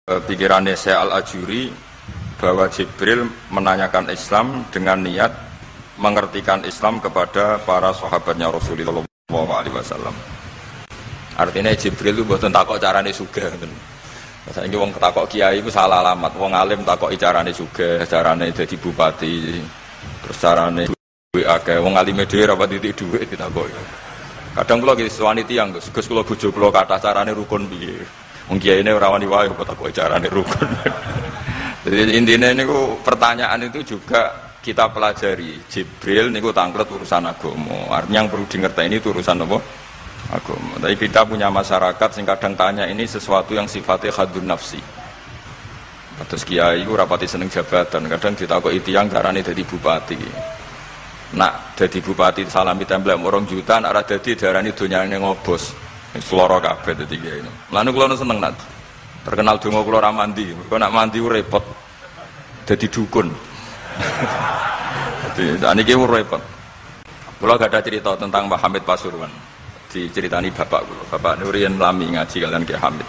pikirannya Syekh Al-Ajuri bahwa Jibril menanyakan Islam dengan niat mengertikan Islam kepada para sahabatnya Rasulullah SAW. Artinya Jibril itu buatan takok carane sugih. Misalnya wong takok kiai itu salah alamat, wong alim takok carane sugih, carane jadi bupati, terus carane duwe akeh, wong alime dhewe ra pati dhuwit ditakoki. Kadang kula iki suwani tiyang Gus kula bojo kula kathah carane rukun piye. Wong kiyaine ora wani wae kok takoki carane rukun. Jadi intinya niku pertanyaan itu juga kita pelajari. Jibril niku tangklet urusan agama. Artinya yang perlu dingerteni itu urusan apa? Agama. Tapi kita punya masyarakat sing kadang tanya ini sesuatu yang sifatnya khadun nafsi. Terus kiai ku rapati seneng jabatan, kadang ditakoki tiyang carane dadi bupati. Nak dadi bupati salami templek orang juta, nak ora dadi darani donyane ngobos. Seloro kabeh dadi kiai. Lan kula seneng nak terkenal donga kula ora mandi. Mergo nak mandi ku repot. Dadi dukun. Dadi niki ku repot. Kula gak ada cerita tentang Mbah Hamid Pasuruan. Diceritani bapak kula. Bapak Nurian lami ngaji kalian Ki Hamid.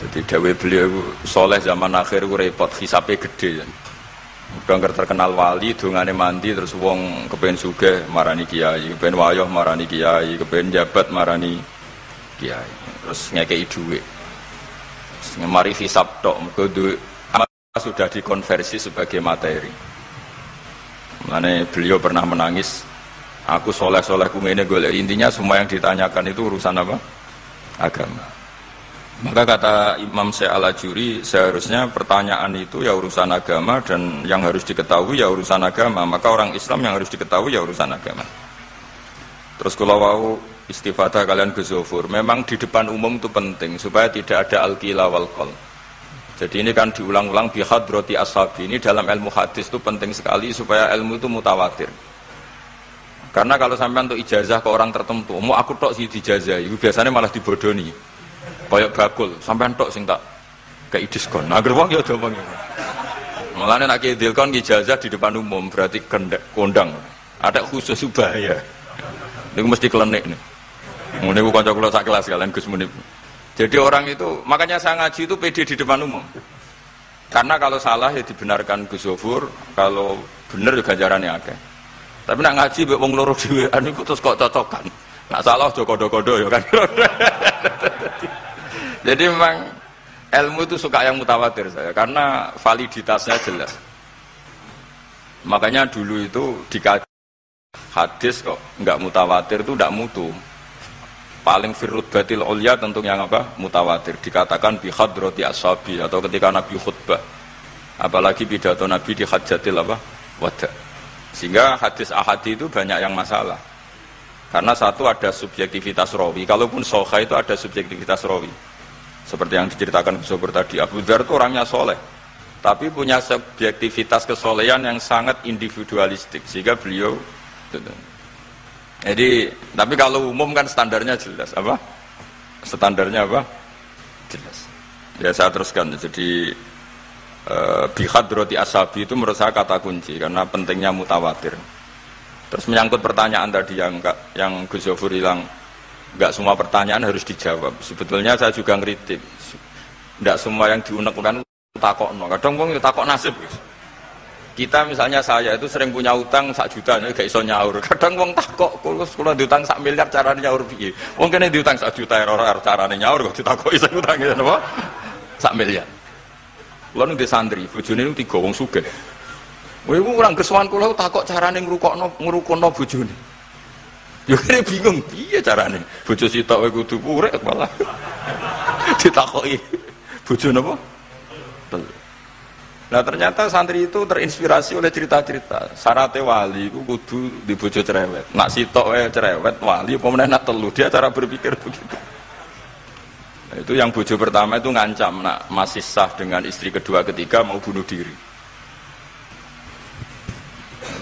Jadi dawe beliau soleh zaman akhir ku repot, hisape gede. Udah terkenal wali, dongane mandi terus wong kepen sugih marani kiai, kepen wayoh marani kiai, kepen jabat marani kiai. Terus ngekei dhuwit. Mari hisab tok, mergo duit sudah dikonversi sebagai materi. Makanya beliau pernah menangis, aku soleh-soleh ku ngene golek. Intinya semua yang ditanyakan itu urusan apa? Agama. Maka kata Imam Syekh Al-Ajuri, seharusnya pertanyaan itu ya urusan agama dan yang harus diketahui ya urusan agama. Maka orang Islam yang harus diketahui ya urusan agama. Terus kalau mau istifadah kalian Ghazofur, memang di depan umum itu penting supaya tidak ada al-qila wal qal. Jadi ini kan diulang-ulang bihadrati ashabi. Ini dalam ilmu hadis itu penting sekali supaya ilmu itu mutawatir. Karena kalau sampai untuk ijazah ke orang tertentu, mau aku tok sih dijazah, itu biasanya malah dibodoni. Kayak bakul, sampai tok sing tak kayak diskon. Nah, gerbang ya udah bang. Makanya nak kidilkon ijazah di depan umum berarti kondang. Ada khusus bahaya. Ini mesti kelenik nih. Ini aku kanca kula sak kelas kalian Gus Munib. Jadi orang itu, makanya saya ngaji itu pede di depan umum. Karena kalau salah ya dibenarkan Gus Zofur, kalau bener juga ganjarannya akeh. Tapi nak ngaji mbek wong loro dhewean iku terus kok cocokan. Nak salah aja kodo-kodo ya kan. Jadi memang ilmu itu suka yang mutawatir saya karena validitasnya jelas. Makanya dulu itu dikaji hadis kok enggak mutawatir itu enggak mutu. Paling firrut batil ulya tentu yang apa? Mutawatir. Dikatakan bi hadrati ashabi atau ketika Nabi khutbah. Apalagi pidato Nabi di hajatil apa? Wada. Sehingga hadis ahadi itu banyak yang masalah. Karena satu ada subjektivitas rawi. Kalaupun sahih itu ada subjektivitas rawi. Seperti yang diceritakan Ghazofur tadi, Abu Dzar itu orangnya soleh, tapi punya subjektivitas kesolehan yang sangat individualistik, sehingga beliau. Jadi, tapi kalau umum kan standarnya jelas, apa? Standarnya apa? Jelas. Ya saya teruskan. Jadi bihadrati ashabi itu menurut saya kata kunci karena pentingnya mutawatir. Terus menyangkut pertanyaan tadi yang Ghazofur hilang. Enggak semua pertanyaan harus dijawab. Sebetulnya saya juga ngeritik. Enggak semua yang diunek-unek takokno. Kadang wong takok nasib. Kita misalnya saya itu sering punya utang 1 juta nek gak iso nyaur. Kadang wong takok kula diutang 1 miliar carane nyaur piye. Wong kene diutang 1 juta ora carane nyaur kok ditakoki sing utang napa? 1 miliar. Kula ning santri, bojone niku 3 wong sugih. Kowe iku kurang kesuwan kula takok carane ngrukono bojone. Yo kene bingung piye carane. Bojo sitok wae kudu urip malah. Ditakoki. Bojo napa? Nah ternyata santri itu terinspirasi oleh cerita-cerita. Syaratnya wali itu kudu di bojo cerewet. Nak sitok wae cerewet wali apa meneh nak telu. Dia cara berpikir begitu. Nah, itu yang bojo pertama itu ngancam nak masih sah dengan istri kedua ketiga mau bunuh diri.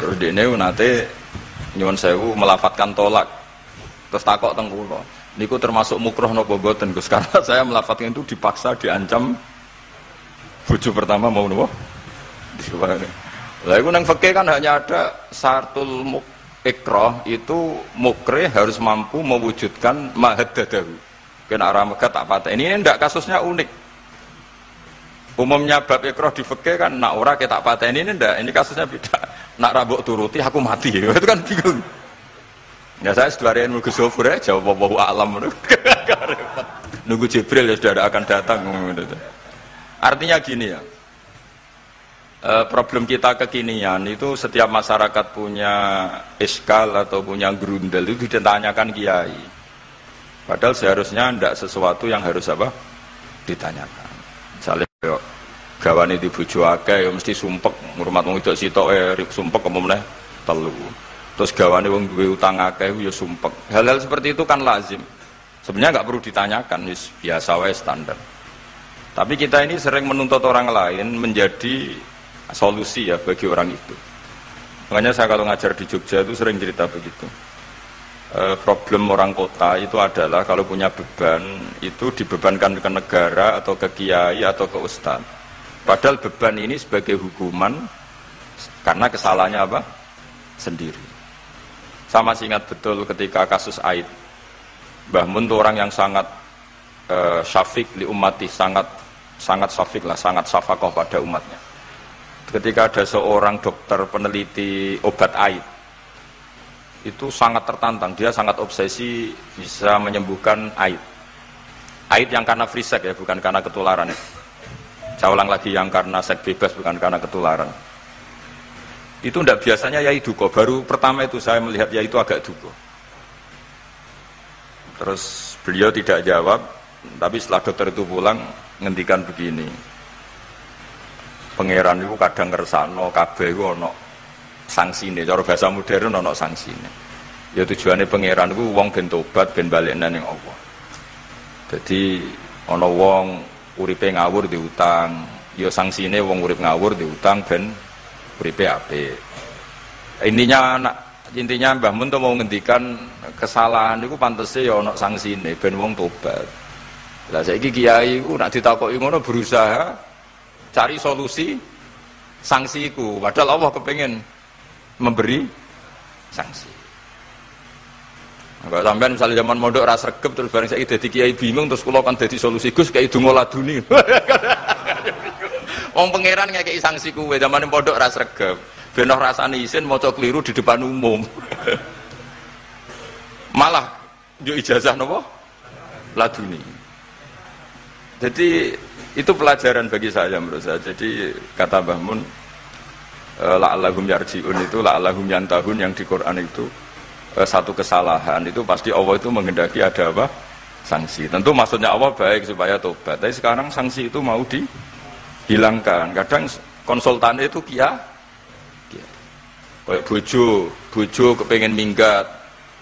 Terus dene nate nyuwun sewu melafatkan tolak terus takok teng kula niku termasuk mukroh napa mboten Gus karena saya melafatkan itu dipaksa diancam bojo pertama mau napa diwane lha iku nang fikih kan hanya ada syartul ikrah itu mukrih harus mampu mewujudkan mahaddadahu kena arah Mekah tak patah ini ndak kasusnya unik Umumnya bab ikrah di fikih kan nak ora ketak pateni ini ndak, ini kasusnya beda. Nak rabuk turuti aku mati. Itu kan bingung. Ya saya seduarian Gus Zofur ya jawab wallahu a'lam. Nunggu Jibril ya sudah akan datang. Artinya gini ya. Problem kita kekinian itu setiap masyarakat punya iskal atau punya grundel itu ditanyakan kiai. Padahal seharusnya tidak sesuatu yang harus apa? Ditanyakan. Misalnya gawane di bojo akeh ya mesti sumpek ngurmat wong wedok sitok sumpek apa meneh telu. Terus gawane wong duwe utang akeh ya sumpek. Hal-hal seperti itu kan lazim. Sebenarnya nggak perlu ditanyakan, biasa wae standar. Tapi kita ini sering menuntut orang lain menjadi solusi ya bagi orang itu. Makanya saya kalau ngajar di Jogja itu sering cerita begitu. Problem orang kota itu adalah kalau punya beban itu dibebankan ke negara atau ke kiai atau ke ustaz. Padahal beban ini sebagai hukuman karena kesalahannya apa? Sendiri. Saya masih ingat betul ketika kasus Aid. Mbah Mun itu orang yang sangat syafiq li ummati, sangat syafiq lah, sangat syafaqah pada umatnya. Ketika ada seorang dokter peneliti obat Aid, itu sangat tertantang, dia sangat obsesi bisa menyembuhkan Aid. Aid yang karena free sex ya, bukan karena ketularan ya. Saya ulang lagi, yang karena seks bebas bukan karena ketularan. Itu tidak biasanya yai duko, baru pertama itu saya melihat yai itu agak duko. Terus beliau tidak jawab, tapi setelah dokter itu pulang ngendikan begini, pangeran itu kadang ngersano kabeh itu ono sanksine, cara bahasa modern ono sanksine. Ya tujuannya pangeran itu wong ben tobat ben balik nang Allah. Jadi ono wong uripe ngawur diutang, ya sanksine wong urip ngawur diutang ben uripe apik. Intinya Mbah Mun mau ngendikan kesalahan itu pantese ya ono sanksine ben wong tobat. Lah saiki kiai ku nak ditakoki ngono berusaha cari solusi sanksiku, padahal Allah kepengen memberi sanksi. Enggak sampean misalnya zaman mondok ras regep terus bareng saiki dadi kiai bingung terus kula kan dadi solusi Gus kayak donga laduni. Wong pangeran ngekeki sanksi kuwe zaman mondok ras regep. Ben ora rasane isin maca keliru di depan umum. Malah yo ijazah napa? Laduni. Jadi itu pelajaran bagi saya menurut saya. Jadi kata Mbah Mun la'allahum yarji'un itu la'allahum yantahun yang di Quran itu satu kesalahan itu pasti Allah itu menghendaki ada apa? Sanksi. Tentu maksudnya Allah baik supaya tobat. Tapi sekarang sanksi itu mau dihilangkan. Kadang konsultannya itu kayak bojo kepengen minggat.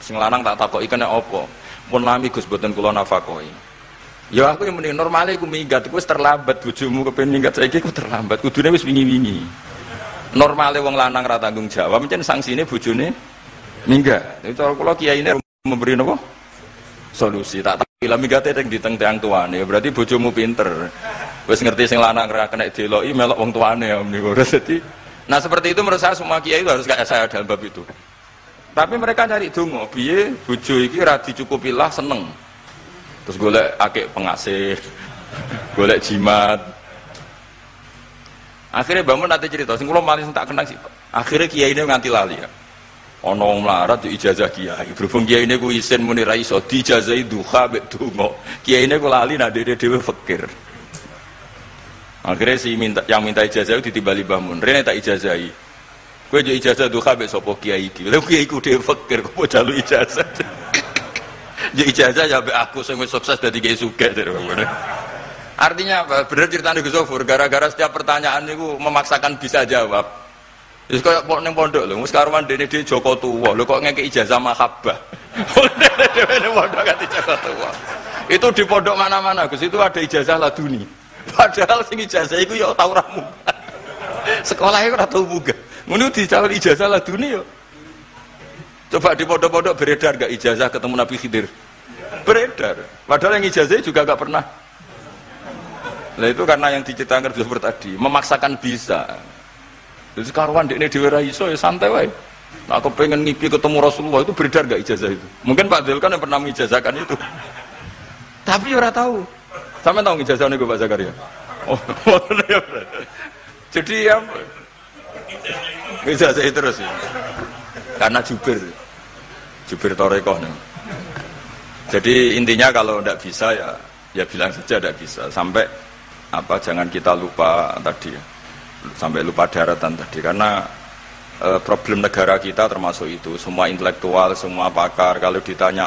Sing lanang tak takoki kena apa? Pun lami Gus boten kula nafakoi. Ya aku yang mending normalnya aku minggat, aku terlambat bojomu kepengen minggat saiki aku terlambat. Kudune wis wingi-wingi. Normalnya wong lanang ra tanggung jawab, mencen sanksine bojone minggat. Itu kula kiyaine memberi napa? Solusi. Tak kira minggate ning diteng tiyang tuane. Berarti bojomu pinter. Wis ngerti sing lanang ra kena deloki melok wong tuane ya niku. Dadi nah seperti itu menurut saya semua kiai itu harus kayak saya dalam bab itu. Tapi mereka cari donga, piye bojo iki ra dicukupilah seneng. Terus golek akeh pengasih, golek jimat. Akhirnya bangun nanti cerita, sing kula malah tak kenang sih. Akhirnya kiai ini nganti lali ya. Ono wong melarat di ijazah kiai. Berhubung kiai ini ku isin muni ra iso diijazahi duha mek donga. Kiai ini ku lali nak dhewe fakir. Akhirnya yang minta ijazah itu ditimbali bangun. Rene tak ijazahi. Kowe yo ijazah duha mek sapa kiai iki. Lha kiai ku dhewe fakir kok jalu ijazah. Ya ijazah ya aku sing wis sukses dadi kiai sugih. Artinya apa? Bener ceritane Gus Zofur, gara-gara setiap pertanyaan niku memaksakan bisa jawab. Wis koyo ning pondok lho, wis karuan dene dhewe Joko tuwa. Lho kok ngeke ijazah mahabbah. Dene pondok ganti Joko tuwa. Itu di pondok mana-mana Gus, itu ada ijazah laduni. Padahal sing ijazah iku ya tau ra munggah. Sekolah iku ora tau munggah. Ngono dicawel ijazah laduni yo. Coba di pondok-pondok beredar gak ijazah ketemu Nabi Khidir? Beredar. Padahal yang ijazah juga gak pernah. Nah itu karena yang diceritakan seperti tadi, memaksakan bisa. Jadi sekaruan dekne dhewe ra iso ya santai wae. Nah aku pengen ngipi ketemu Rasulullah itu beredar gak ijazah itu? Mungkin Pak Del kan yang pernah mengijazahkan itu. Tapi ora tahu. Sampe tahu ijazahnya gue Pak Zakaria? Oh, jadi ya bisa saya terus ya. Karena jubir Torekoh nih. Jadi intinya kalau tidak bisa ya bilang saja tidak bisa. Sampai jangan kita lupa tadi, sampai lupa daratan tadi. Karena problem negara kita termasuk itu. Semua intelektual, semua pakar kalau ditanya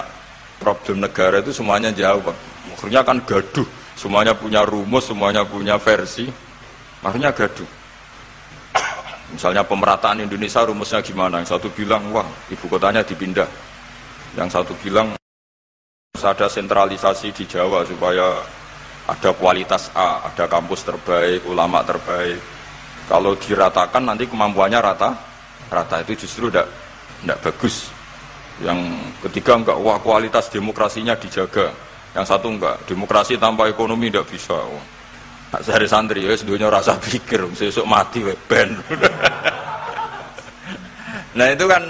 problem negara itu semuanya jawab. Akhirnya kan gaduh. Semuanya punya rumus, semuanya punya versi. Akhirnya gaduh. Misalnya pemerataan Indonesia rumusnya gimana? Yang satu bilang, wah ibu kotanya dipindah. Yang satu bilang harus ada sentralisasi di Jawa supaya ada kualitas A, ada kampus terbaik, ulama terbaik. Kalau diratakan nanti kemampuannya rata itu justru tidak bagus. Yang ketiga enggak, wah kualitas demokrasinya dijaga. Yang satu enggak, demokrasi tanpa ekonomi tidak bisa. Sehari santri ya sedunia rasa pikir, besok mati ben. Nah itu kan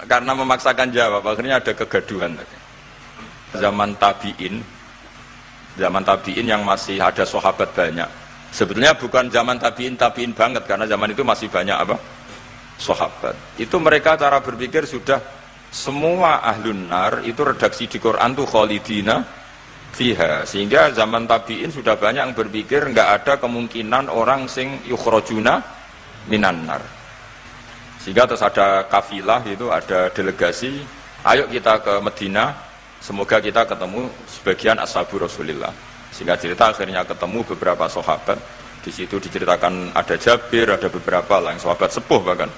karena memaksakan jawab, akhirnya ada kegaduhan tadi. Zaman tabiin yang masih ada sahabat banyak. Sebetulnya bukan zaman tabiin banget, karena zaman itu masih banyak sahabat. Itu mereka cara berpikir sudah semua ahlun nar itu redaksi di Quran tuh khalidina fiha. Sehingga zaman tabiin sudah banyak yang berpikir nggak ada kemungkinan orang sing yukhrajuna minan nar. Sehingga terus ada kafilah itu, ada delegasi, ayo kita ke Madinah. Semoga kita ketemu sebagian ashabu Rasulillah. Sehingga cerita akhirnya ketemu beberapa sahabat. Di situ diceritakan ada Jabir, ada beberapa lah yang sahabat sepuh bahkan.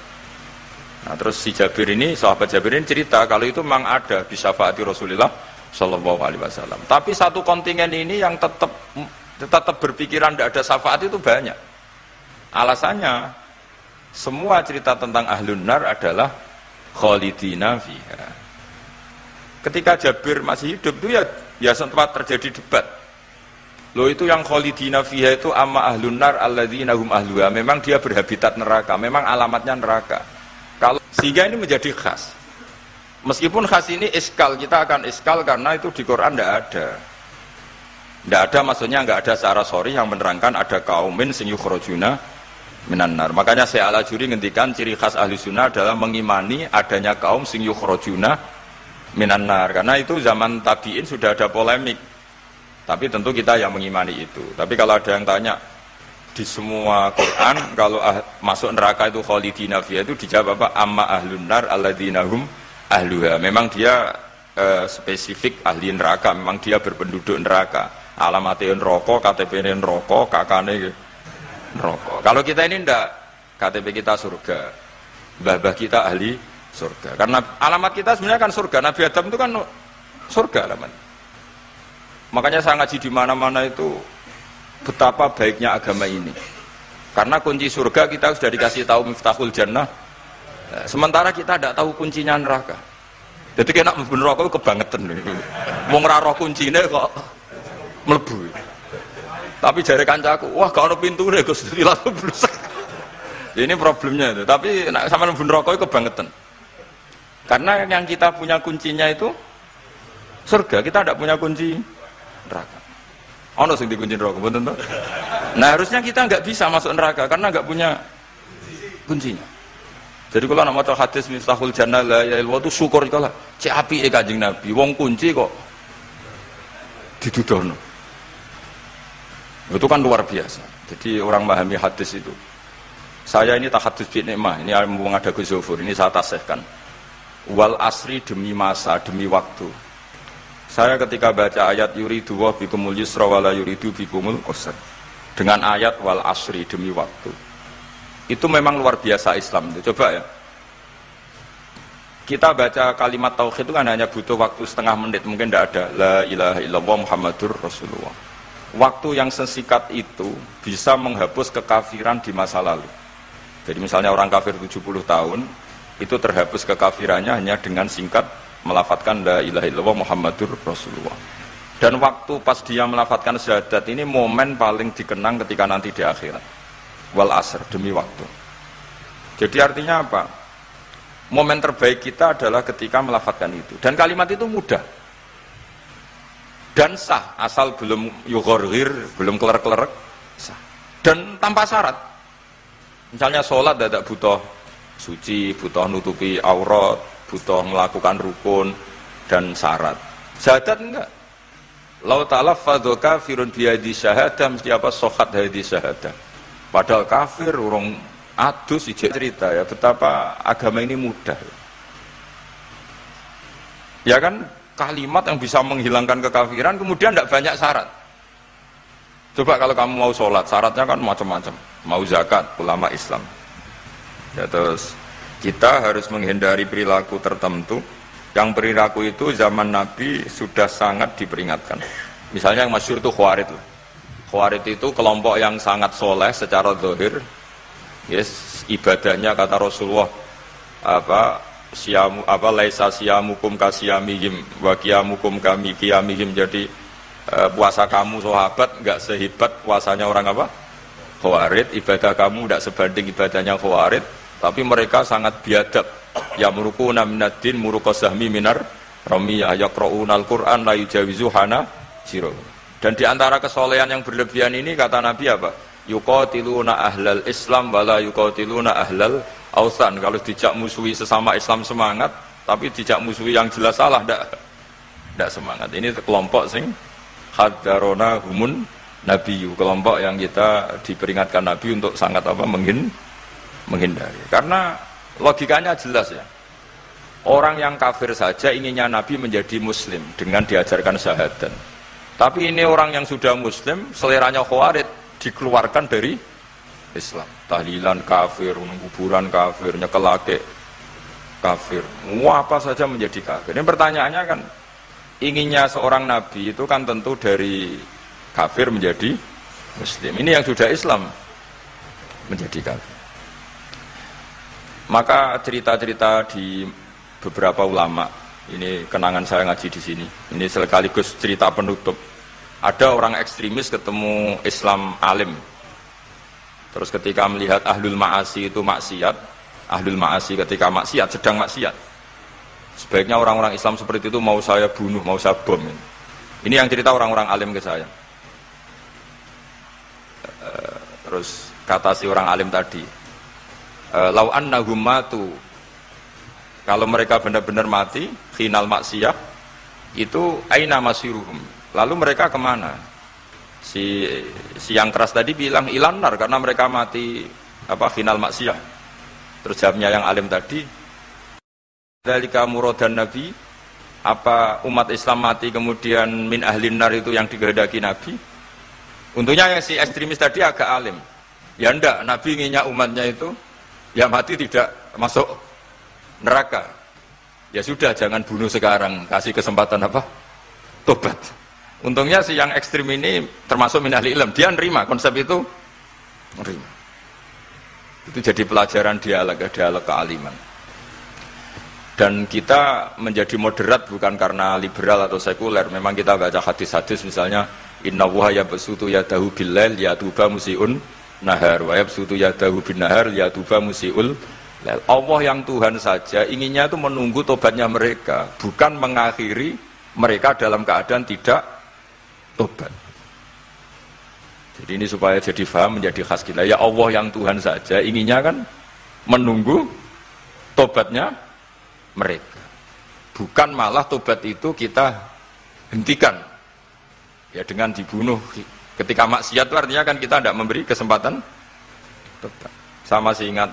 Nah terus si Jabir ini, sahabat Jabir ini cerita kalau itu memang ada di syafaati Rasulillah Shallallahu Alaihi Wasallam. Tapi satu kontingen ini yang tetap berpikiran tidak ada syafaat itu banyak. Alasannya semua cerita tentang ahlun nar adalah khalidina fiha. Ketika Jabir masih hidup itu ya sempat terjadi debat. Loh itu yang khalidina fiha itu amma ahlun nar alladzina hum ahluha. Memang dia berhabitat neraka, memang alamatnya neraka. Sehingga ini menjadi khas. Meskipun khas ini iskal, kita akan iskal karena itu di Quran tidak ada. Tidak ada maksudnya nggak ada secara sorry yang menerangkan ada kaumin sing yukhrajuna minan nar. Makanya Syekh Al-Ajuri ngendikan ciri khas ahli sunnah adalah mengimani adanya kaum sing yukhrajuna minan nar. Karena itu zaman tabi'in sudah ada polemik. Tapi tentu kita yang mengimani itu. Tapi kalau ada yang tanya di semua Quran kalau masuk neraka itu khalidina fiha itu dijawab apa? Amma ahlun nar alladzina hum ahluha. Memang dia spesifik ahli neraka, memang dia berpenduduk neraka. Alamatnya neraka, KTP-nya neraka, kakane neraka. Kalau kita ini ndak, KTP kita surga. Mbah-mbah kita ahli surga. Karena alamat kita sebenarnya kan surga. Nabi Adam itu kan surga alamat. Makanya saya ngaji di mana-mana itu betapa baiknya agama ini. Karena kunci surga kita sudah dikasih tahu miftahul jannah. Sementara kita tidak tahu kuncinya neraka. Jadi kena mlebu neraka kebangetan. Wong ora roh kuncine kok mlebu. Tapi jare kancaku, wah gak ono pintune Gus, langsung blusek. Ini problemnya itu. Tapi nek sampean mlebu neraka kebangetan. Karena yang kita punya kuncinya itu surga, kita tidak punya kunci neraka. Ono sing dikunci neraka, mboten to? Nah, harusnya kita nggak bisa masuk neraka karena nggak punya kuncinya. Jadi kalau nak maca hadis miftahul jannah la ilaha illallah itu syukur kala cek apike Kanjeng Nabi, wong kunci kok didudono. Itu kan luar biasa. Jadi orang memahami hadis itu. Saya ini tahadus bi nikmah, ini mumpung ada Gus Zufur, ini saya tasihkan. Wal asri demi masa, demi waktu. Saya ketika baca ayat yuridu wa bikumul yusra wa la yuridu bikumul usra. Dengan ayat wal asri demi waktu. Itu memang luar biasa Islam itu. Coba ya. Kita baca kalimat tauhid itu kan hanya butuh waktu setengah menit, mungkin tidak ada la ilaha illallah Muhammadur Rasulullah. Waktu yang sesingkat itu bisa menghapus kekafiran di masa lalu. Jadi misalnya orang kafir 70 tahun itu terhapus kekafirannya hanya dengan singkat melafadzkan la ilaha illallah Muhammadur Rasulullah. Dan waktu pas dia melafadzkan syahadat ini momen paling dikenang ketika nanti di akhirat. Wal asr, demi waktu. Jadi artinya apa? Momen terbaik kita adalah ketika melafadzkan itu. Dan kalimat itu mudah. Dan sah, asal belum yughorghir, belum kelerek-kelerek, sah. dan tanpa syarat. Misalnya sholat tidak butuh suci, butuh nutupi aurat, butuh melakukan rukun dan syarat. Syahadat enggak. Lau talaffadhu kafirun bihadi syahadah mesti apa sohat hadi syahadah. Padahal kafir urung adus ijek cerita ya betapa agama ini mudah. Ya kan kalimat yang bisa menghilangkan kekafiran kemudian tidak banyak syarat. Coba kalau kamu mau sholat syaratnya kan macam-macam. Mau zakat ulama Islam. Ya terus kita harus menghindari perilaku tertentu. Yang perilaku itu zaman Nabi sudah sangat diperingatkan. Misalnya yang masyhur itu Khawarij. Khawarij itu kelompok yang sangat soleh secara zahir. Yes, ibadahnya kata Rasulullah laisa siyamukum kasiyamihim wa qiyamukum kami qiyamihim. Jadi puasa kamu sahabat enggak sehebat puasanya orang apa? Khawarij. Ibadah kamu enggak sebanding ibadahnya Khawarij, tapi mereka sangat biadab. Ya murukuna minaddin murukosahmi minar ramiyah yaqra'unal Qur'an la yujawizu hana jiro. Dan di antara kesolehan yang berlebihan ini kata Nabi apa? Yuqatiluna ahlal Islam wala yuqatiluna ahlal ausan. Kalau dijak musuhi sesama Islam semangat, tapi dijak musuhi yang jelas salah ndak semangat. Ini kelompok sing hadarona humun nabiyyu, kelompok yang kita diperingatkan Nabi untuk sangat menghindari. Karena logikanya jelas ya. Orang yang kafir saja inginnya Nabi menjadi muslim dengan diajarkan syahadat. Tapi ini orang yang sudah muslim, seleranya Khawarij dikeluarkan dari Islam. Tahlilan kafir, kuburan kafir, nyekelake kafir. Apa saja menjadi kafir. Ini pertanyaannya kan, inginnya seorang Nabi itu kan tentu dari kafir menjadi muslim. Ini yang sudah Islam menjadi kafir. Maka cerita-cerita di beberapa ulama, ini kenangan saya ngaji di sini. Ini sekaligus cerita penutup. Ada orang ekstremis ketemu Islam alim. Terus ketika melihat ahlul ma'asi itu maksiat, ahlul ma'asi ketika maksiat, sedang maksiat. Sebaiknya orang-orang Islam seperti itu mau saya bunuh, mau saya bom. Ini yang cerita orang-orang alim ke saya. Terus kata si orang alim tadi, lau annahum matu, kalau mereka benar-benar mati khinal maksiyah itu aina masiruhum, lalu mereka kemana? Si yang keras tadi bilang ilanar karena mereka mati khinal maksiyah. Terus jawabnya yang alim tadi, dzalika muradan nabi, apa umat Islam mati kemudian min ahlin nar itu yang dikehendaki Nabi? Untungnya yang si ekstremis tadi agak alim. Ya enggak, Nabi inginnya umatnya itu ya mati tidak masuk neraka. Ya sudah, jangan bunuh sekarang, kasih kesempatan tobat. Untungnya si yang ekstrim ini termasuk min ahli ilm, dia nerima konsep itu, nerima. Itu jadi pelajaran dialog kealiman. Dan kita menjadi moderat bukan karena liberal atau sekuler. Memang kita baca hadis-hadis misalnya inna wuha yabsutu yadahu billail yatuba musiun nahar wa yabsutu yadahu bin nahar yatuba musiul lail. Allah yang Tuhan saja inginnya itu menunggu tobatnya mereka, bukan mengakhiri mereka dalam keadaan tidak tobat. Jadi ini supaya jadi faham, menjadi khas kita. Ya Allah yang Tuhan saja inginnya kan menunggu tobatnya mereka, bukan malah tobat itu kita hentikan ya dengan dibunuh ketika maksiat. Itu artinya kan kita tidak memberi kesempatan tobat. Sama sih ingat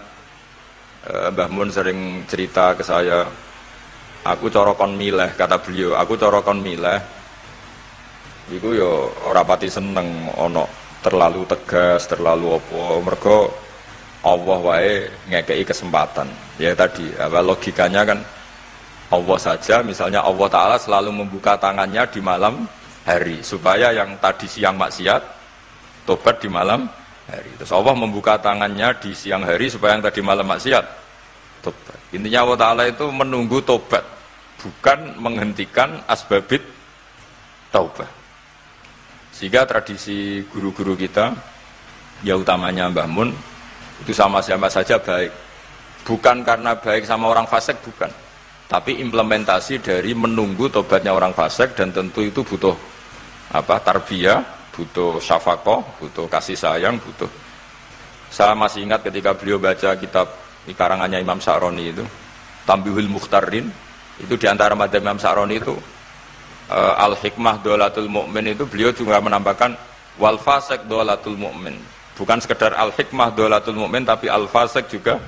Mbah Mun sering cerita ke saya, aku corokon mileh, kata beliau, aku corokon mileh iku yo ora pati seneng ono terlalu tegas, terlalu mergo Allah wae ngekei kesempatan. Ya tadi, logikanya kan Allah saja, misalnya Allah Ta'ala selalu membuka tangannya di malam hari, supaya yang tadi siang maksiat, tobat di malam hari. Terus Allah membuka tangannya di siang hari, supaya yang tadi malam maksiat, tobat. Intinya Allah Ta'ala itu menunggu tobat, bukan menghentikan asbabit taubat. Sehingga tradisi guru-guru kita, ya utamanya Mbah Mun, itu sama-sama saja baik. Bukan karena baik sama orang fasik, bukan. Tapi implementasi dari menunggu tobatnya orang fasik, dan tentu itu butuh tarbiyah, butuh syafaqah, butuh kasih sayang, butuh. Saya masih ingat ketika beliau baca kitab di karangannya Imam Sa'roni itu, Tambihul Mukhtarin, itu diantara madzhab Imam Sa'roni itu al-hikmah dolatul mu'min itu beliau juga menambahkan wal fasik dolatul mu'min. Bukan sekedar al-hikmah dolatul mu'min, tapi al-fasik juga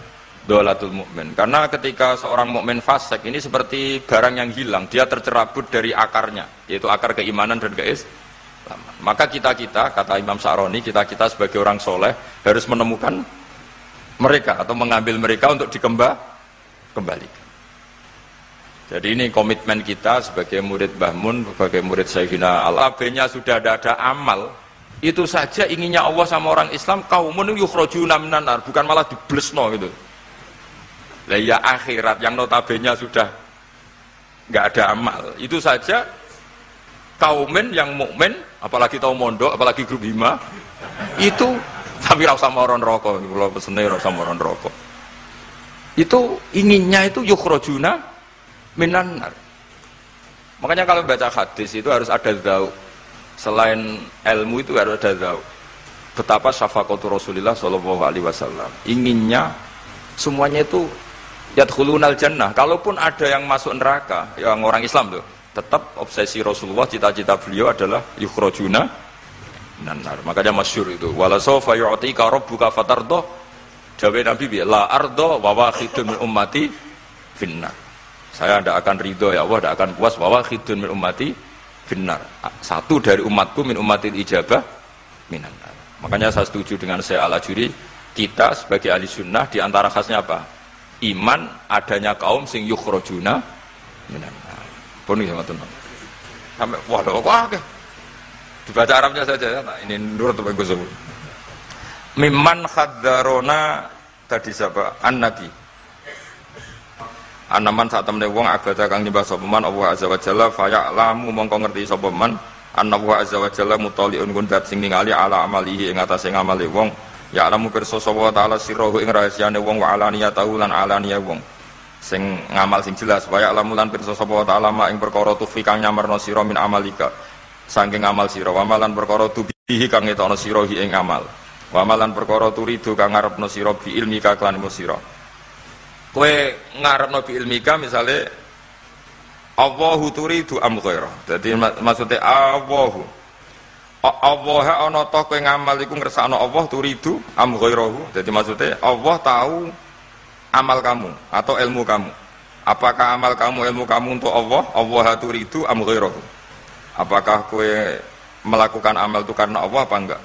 dolatul mu'min. Karena ketika seorang mukmin fasik ini seperti barang yang hilang, dia tercerabut dari akarnya, yaitu akar keimanan dan keislaman. Maka kita-kita, kata Imam Sa'roni, kita-kita sebagai orang soleh harus menemukan mereka atau mengambil mereka untuk dikembalikan. Jadi ini komitmen kita sebagai murid Mbah Mun, sebagai murid Syekhina Al-Abenya sudah ada amal. Itu saja inginnya Allah sama orang Islam, kaumun yukhrajuna minan nar, bukan malah diblesno gitu. Lah ya akhirat yang notabene sudah nggak ada amal. Itu saja kaumen yang mukmin, apalagi tau mondok, apalagi grup hima, itu tapi ra usah moron rokok, kula pesene ra usah moron rokok. Itu inginnya itu yukhrajuna minan nar. Makanya kalau baca hadis itu harus ada dzauq. Selain ilmu itu harus ada dzauq. Betapa syafaqatu Rasulullah sallallahu alaihi wasallam. Inginnya semuanya itu yadkhulunal jannah. Kalaupun ada yang masuk neraka, yang orang Islam tuh, tetap obsesi Rasulullah, cita-cita beliau adalah yukhrajuna minan nar. Makanya masyhur itu, wala sawfa yu'tika rabbuka fatarda. Jawab Nabi bi la arda wa wakhidun min ummati finnar. Saya tidak akan ridho ya Allah, tidak akan puas wa wakhidun min ummati finnar. Satu dari umatku min ummatil ijabah minan nar. Makanya saya setuju dengan saya Al-Ajuri, kita sebagai ahli sunnah diantara khasnya apa? Iman adanya kaum sing yukhrajuna minan nar. Pun sama teman. Sampai waduh kok dibaca Arabnya saja. Nah, ini nurut apa Gus. Mimman khadzarona tadi siapa? An-Nabi. Anaman saat temne wong abada kang nyembah sapa man Allah azza wa jalla fa ya'lamu mongko ngerti sapa man anna wa azza wa jalla mutaliun gundat sing ningali ala amalihi ing atase ngamale wong. Ya alamu pirsa sapa taala sirruhu ing rahasiane wong wa alaniyatahu lan alaniya wong sing ngamal sing jelas wa ya alamu lan pirsa sapa taala mak ing perkara tufi kang nyamarno sira min amalika saking amal sira wa malan perkara tubihi kang ngetokno sira ing amal wa malan perkara turidu kang ngarepno sira bi ilmika kan sira kowe ngarepno bi ilmika misale Allahu turidu am ghaira. Dadi maksude Allah ana ta kowe ngamal iku ngersakno Allah turidu am ghairahu. Jadi maksudnya Allah tahu amal kamu atau ilmu kamu. Apakah amal kamu ilmu kamu untuk Allah? Allah turidu am ghairahu. Apakah kowe melakukan amal itu karena Allah apa enggak?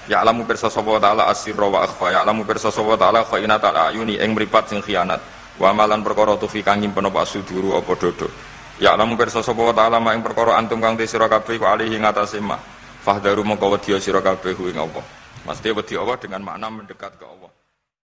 Ya alamu pirsa sapa taala asirra wa akhfa. Ya alamu pirsa sapa taala khainatal ayuni ing mripat sing khianat. Wa amalan perkara tufi kang nyimpen apa suduru apa dodo. Ya alamu pirsa sapa taala ing perkara antum kang sira kabeh ku alihi ngatasé mah. Fahdaru mongko wedya sira kabeh ing Allah. Mesti wedi Allah dengan makna mendekat ke Allah.